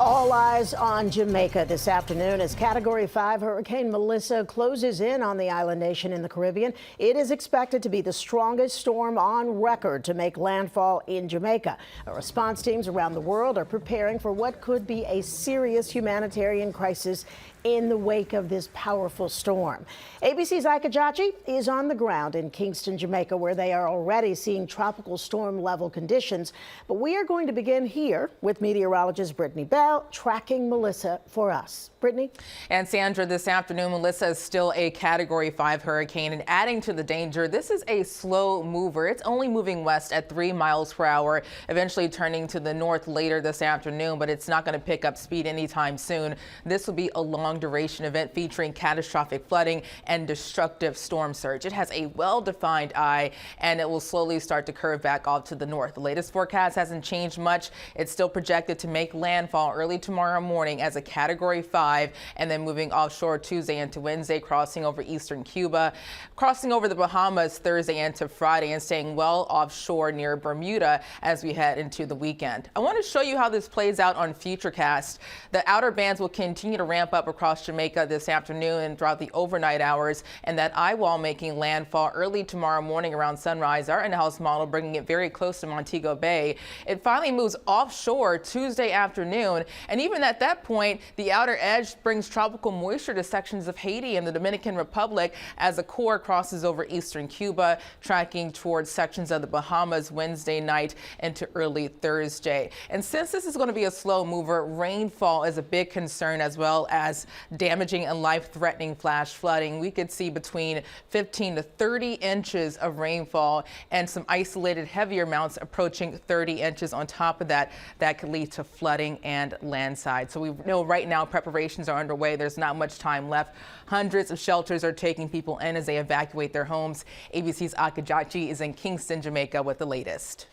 All eyes on Jamaica this afternoon as Category 5 Hurricane Melissa closes in on the island nation in the Caribbean. It is expected to be the strongest storm on record to make landfall in Jamaica. Response teams around the world are preparing for what could be a serious humanitarian crisis in the wake of this powerful storm. ABC's Ejiochi is on the ground in Kingston, Jamaica, where they are already seeing tropical storm level conditions. But we are going to begin here with meteorologist Brittany tracking Melissa for us. Brittany? And Sandra, this afternoon, Melissa is still a Category 5 hurricane, and adding to the danger, this is a slow mover. It's only moving west at 3 miles per hour, eventually turning to the north later this afternoon, but it's not going to pick up speed anytime soon. This will be a long duration event featuring catastrophic flooding and destructive storm surge. It has a well-defined eye, and it will slowly start to curve back off to the north. The latest forecast hasn't changed much. It's still projected to make landfall early tomorrow morning as a Category 5, and then moving offshore Tuesday into Wednesday, crossing over eastern Cuba, crossing over the Bahamas Thursday into Friday, and staying well offshore near Bermuda as we head into the weekend. I want to show you how this plays out on Futurecast. The outer bands will continue to ramp up across Jamaica this afternoon and throughout the overnight hours, and that eye wall making landfall early tomorrow morning around sunrise. Our in-house model bringing it very close to Montego Bay. It finally moves offshore Tuesday afternoon, and even at that point, the outer edge brings tropical moisture to sections of Haiti and the Dominican Republic as the core crosses over eastern Cuba, tracking towards sections of the Bahamas Wednesday night into early Thursday. And since this is going to be a slow mover, rainfall is a big concern, as well as damaging and life-threatening flash flooding. We could see between 15 to 30 inches of rainfall and some isolated heavier amounts approaching 30 inches on top of that. That could lead to flooding and landslide. So we know right now preparations are underway. There's not much time left. Hundreds of shelters are taking people in as they evacuate their homes. ABC's Ejiochi is in Kingston, Jamaica with the latest.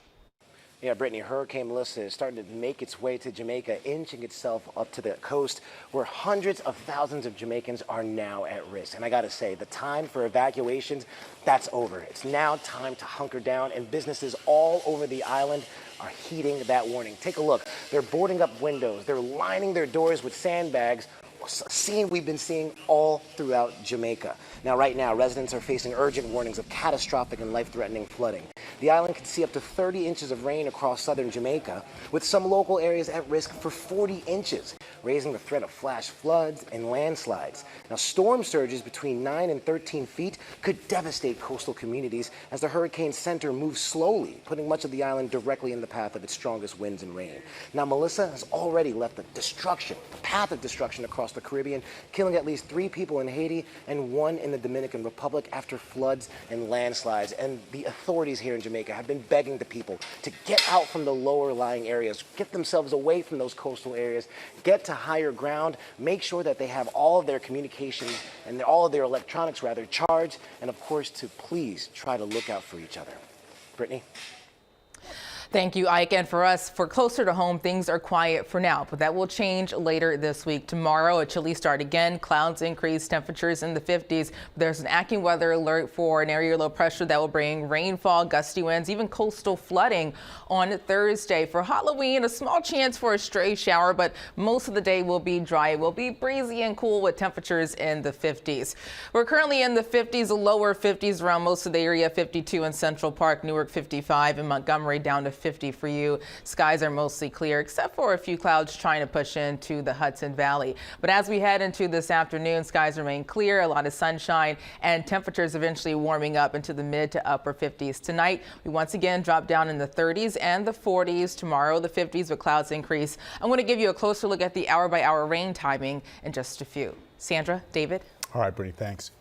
Yeah, Brittany, Hurricane Melissa is starting to make its way to Jamaica, inching itself up to the coast, where hundreds of thousands of Jamaicans are now at risk. And I got to say, the time for evacuations, that's over. It's now time to hunker down, and businesses all over the island are heeding that warning. Take a look. They're boarding up windows. They're lining their doors with sandbags. A scene we've been seeing all throughout Jamaica. Now, right now, residents are facing urgent warnings of catastrophic and life-threatening flooding. The island can see up to 30 inches of rain across southern Jamaica, with some local areas at risk for 40 inches, raising the threat of flash floods and landslides. Now, storm surges between 9 and 13 feet could devastate coastal communities as the hurricane center moves slowly, putting much of the island directly in the path of its strongest winds and rain. Now, Melissa has already left the path of destruction across the Caribbean, killing at least 3 people in Haiti and 1 in the Dominican Republic after floods and landslides. And the authorities here in Jamaica have been begging the people to get out from the lower lying areas, get themselves away from those coastal areas, get to higher ground, make sure that they have all of their communications and all of their electronics rather charged, and of course to please try to look out for each other. Brittany? Thank you, Ike. And for us, for closer to home, things are quiet for now, but that will change later this week. Tomorrow, a chilly start again. Clouds increase, temperatures in the 50s. There's an AccuWeather alert for an area low pressure that will bring rainfall, gusty winds, even coastal flooding on Thursday. For Halloween, a small chance for a stray shower, but most of the day will be dry. It will be breezy and cool with temperatures in the 50s. We're currently in the 50s, lower 50s around most of the area, 52 in Central Park, Newark 55, and Montgomery down to 50 for you. Skies are mostly clear, except for a few clouds trying to push into the Hudson Valley. But as we head into this afternoon, skies remain clear, a lot of sunshine, and temperatures eventually warming up into the mid to upper 50s. Tonight, we once again drop down in the 30s and the 40s. Tomorrow, the 50s with clouds increase. I'm going to give you a closer look at the hour-by-hour rain timing in just a few. Sandra, David? All right, Brittany, thanks.